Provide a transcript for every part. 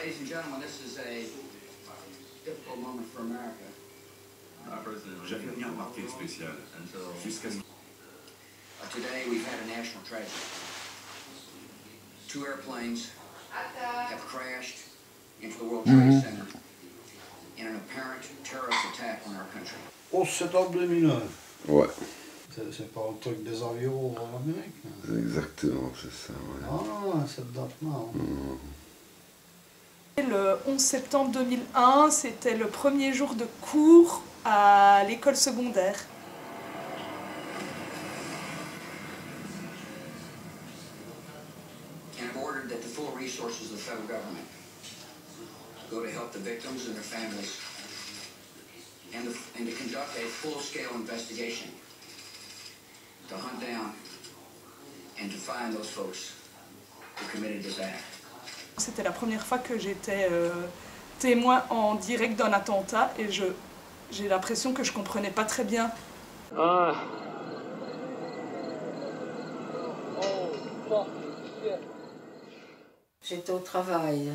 Ladies and gentlemen, this is a difficult moment for America. J'avais rien remarqué de spécial jusqu'à ce... Today we've had a national tragedy. 2 airplanes have crashed into the World Trade Center in an apparent terrorist attack on our country. 11 septembre 2001. Ouais. C'est pas un truc des avions en Amérique. Exactement, c'est ça, ouais. Ah, cette date-là. Le 11 septembre 2001, c'était le premier jour de cours à l'école secondaire. And I've ordered that the full resources of the federal government go to help the victims and their families and to conduct a full-scale investigation to hunt down and to find those folks who committed this act. C'était la première fois que j'étais témoin en direct d'un attentat et j'ai l'impression que je comprenais pas très bien. J'étais au travail.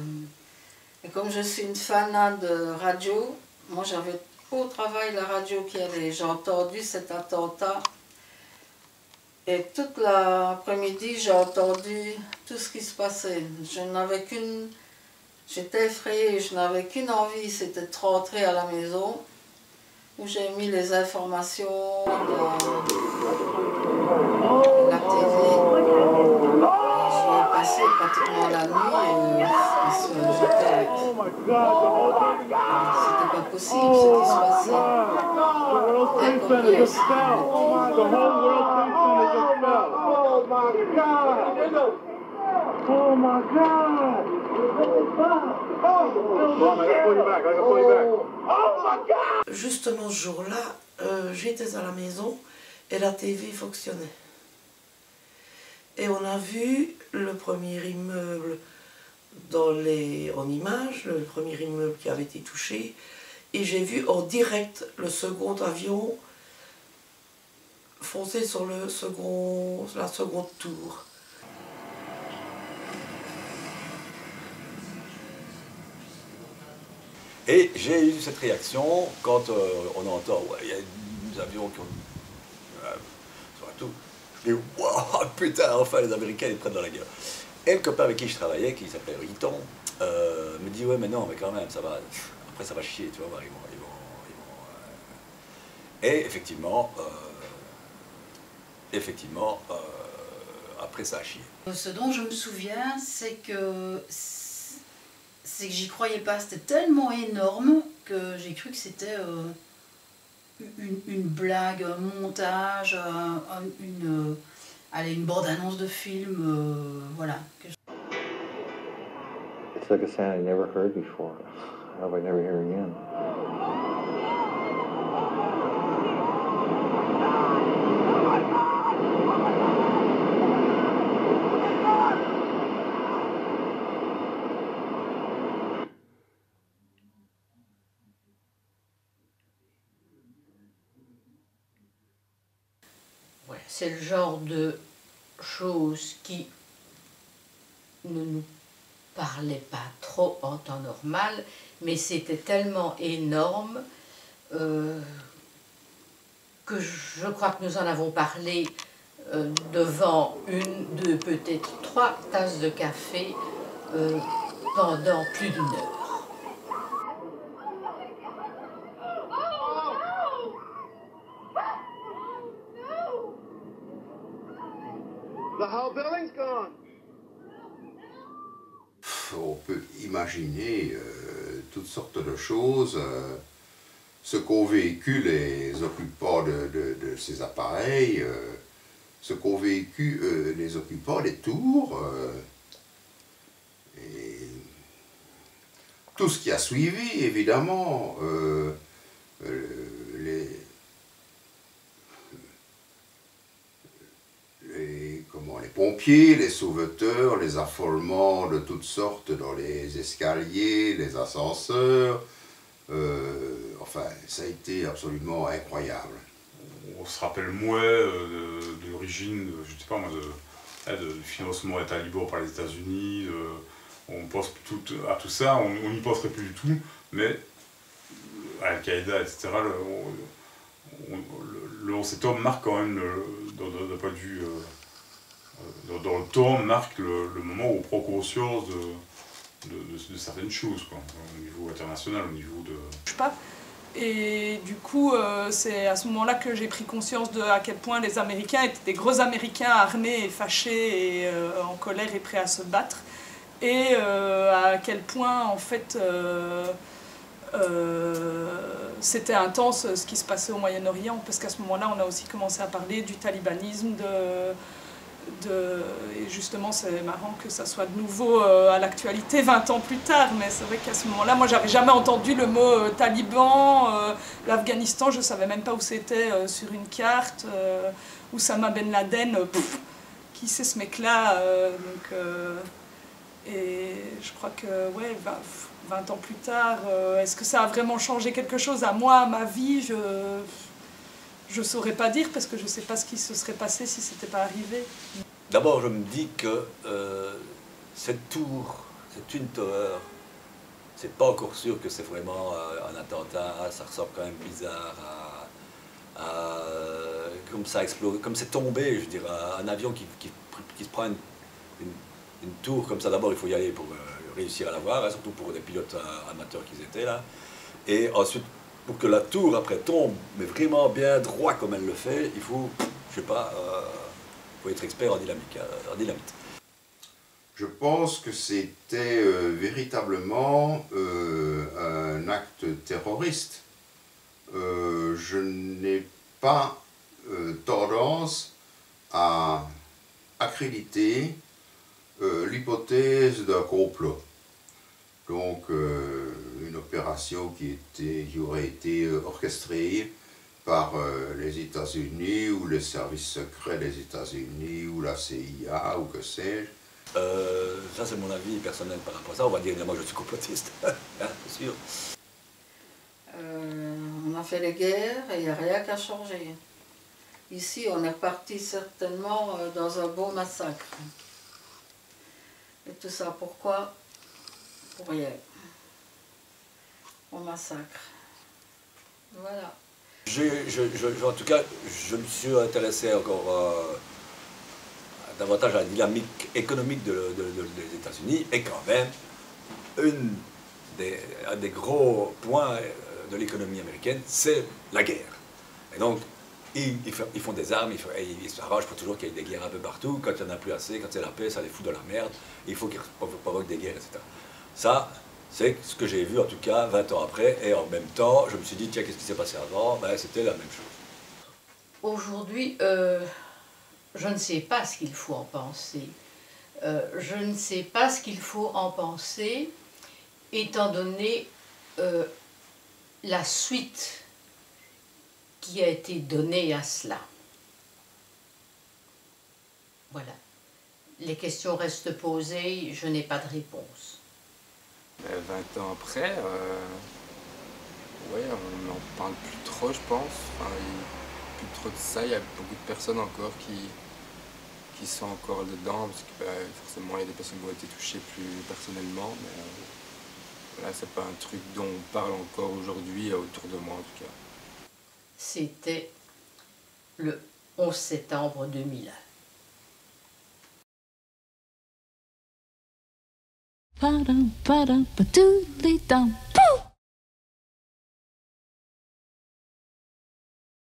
Et comme je suis une fan de radio, moi j'avais au travail la radio qui allait. J'ai entendu cet attentat. Et toute l'après-midi, j'ai entendu tout ce qui se passait. J'étais effrayée, je n'avais qu'une envie, c'était de rentrer à la maison, où j'ai mis les informations, la TV. J'y ai passé pratiquement la nuit, c'était pas possible ce qui se passait. Oh my God! Justement ce jour-là, j'étais à la maison et la TV fonctionnait. Et on a vu le premier immeuble en image, le premier immeuble qui avait été touché, et j'ai vu en direct le second avion foncer sur la seconde tour. Et j'ai eu cette réaction quand on entend, ouais, il y a des avions qui ont... surtout, je dis, waouh, putain, enfin les Américains ils prennent dans la gueule. Et le copain avec qui je travaillais, qui s'appelait Riton, me dit, ouais mais non, mais quand même, ça va, après ça va chier, tu vois, Et effectivement, après ça a chié. Ce dont je me souviens, c'est que j'y croyais pas, c'était tellement énorme que j'ai cru que c'était une blague, un montage, une bande-annonce de film, voilà. It's like a sound I never heard before. I hope I never hear again. C'est le genre de choses qui ne nous parlaient pas trop en temps normal, mais c'était tellement énorme que je crois que nous en avons parlé devant 1, 2, peut-être 3 tasses de café pendant plus d'1 heure. The whole building's gone. On peut imaginer toutes sortes de choses, ce qu'ont vécu les occupants de ces appareils, ce qu'ont vécu les occupants des tours, et tout ce qui a suivi, évidemment, les pompiers, les sauveteurs, les affolements de toutes sortes dans les escaliers, les ascenseurs. Enfin, ça a été absolument incroyable. On se rappelle moins de l'origine, je sais pas moi, du financement des talibans par les États-Unis. on pense à tout ça, on n'y penserait plus du tout, mais Al-Qaïda, etc., le 11 septembre marque quand même, d'un point de vue, dans le temps, marque le moment où on prend conscience de certaines choses, quoi, au niveau international, au niveau de... Je sais pas. Et du coup, c'est à ce moment-là que j'ai pris conscience de à quel point les Américains étaient des gros Américains armés et fâchés et en colère et prêts à se battre. Et à quel point, en fait, c'était intense ce qui se passait au Moyen-Orient, parce qu'à ce moment-là, on a aussi commencé à parler du talibanisme, et justement, c'est marrant que ça soit de nouveau à l'actualité 20 ans plus tard, mais c'est vrai qu'à ce moment-là, moi, j'avais jamais entendu le mot taliban, l'Afghanistan, je savais même pas où c'était sur une carte, Oussama Ben Laden, qui c'est ce mec-là, et je crois que, ouais, 20 ans plus tard, est-ce que ça a vraiment changé quelque chose à moi, à ma vie? Je ne saurais pas dire parce que je ne sais pas ce qui se serait passé si ce n'était pas arrivé. D'abord, je me dis que cette tour, cette Twin Tower, c'est pas encore sûr que c'est vraiment un attentat. Ça ressemble quand même bizarre comme ça explose, comme c'est tombé, je dirais, un avion qui se prend une tour comme ça. D'abord, il faut y aller pour réussir à la voir, hein, surtout pour des pilotes amateurs qu'ils étaient là. Et ensuite, pour que la tour après tombe, mais vraiment bien droit comme elle le fait, il faut, je sais pas, faut être expert en dynamite. Je pense que c'était véritablement un acte terroriste. Je n'ai pas tendance à accréditer l'hypothèse d'un complot. Donc, une opération qui aurait été orchestrée par les États-Unis ou les services secrets des États-Unis ou la CIA ou que sais-je. Ça, c'est mon avis personnel par rapport à ça. On va dire que moi, je suis complotiste, hein, c'est sûr. On a fait les guerres et il n'y a rien qu'à changer. Ici, on est parti certainement dans un beau massacre. Et tout ça, pourquoi? Pour rien. On massacre. Voilà. En tout cas, je me suis intéressé encore davantage à la dynamique économique des États-Unis, et quand même, un des gros points de l'économie américaine, c'est la guerre. Et donc, ils font des armes, ils s'arrangent pour toujours qu'il y ait des guerres un peu partout. Quand il n'y en a plus assez, quand c'est la paix, ça les fout de la merde. Il faut qu'ils provoquent des guerres, etc. Ça, c'est ce que j'ai vu en tout cas 20 ans après. Et en même temps, je me suis dit, tiens, qu'est-ce qui s'est passé avant? Ben, c'était la même chose. Aujourd'hui, je ne sais pas ce qu'il faut en penser. Je ne sais pas ce qu'il faut en penser, étant donné la suite qui a été donnée à cela. Voilà. Les questions restent posées, je n'ai pas de réponse. 20 ans après, ouais, on n'en parle plus trop, je pense. Enfin, il n'y a plus trop de ça. Il y a beaucoup de personnes encore qui sont encore dedans, parce que forcément, il y a des personnes qui ont été touchées plus personnellement. Mais voilà, c'est pas un truc dont on parle encore aujourd'hui autour de moi, en tout cas. C'était le 11 septembre 2001. Ba-dum, ba-dum, ba-doodly-dum.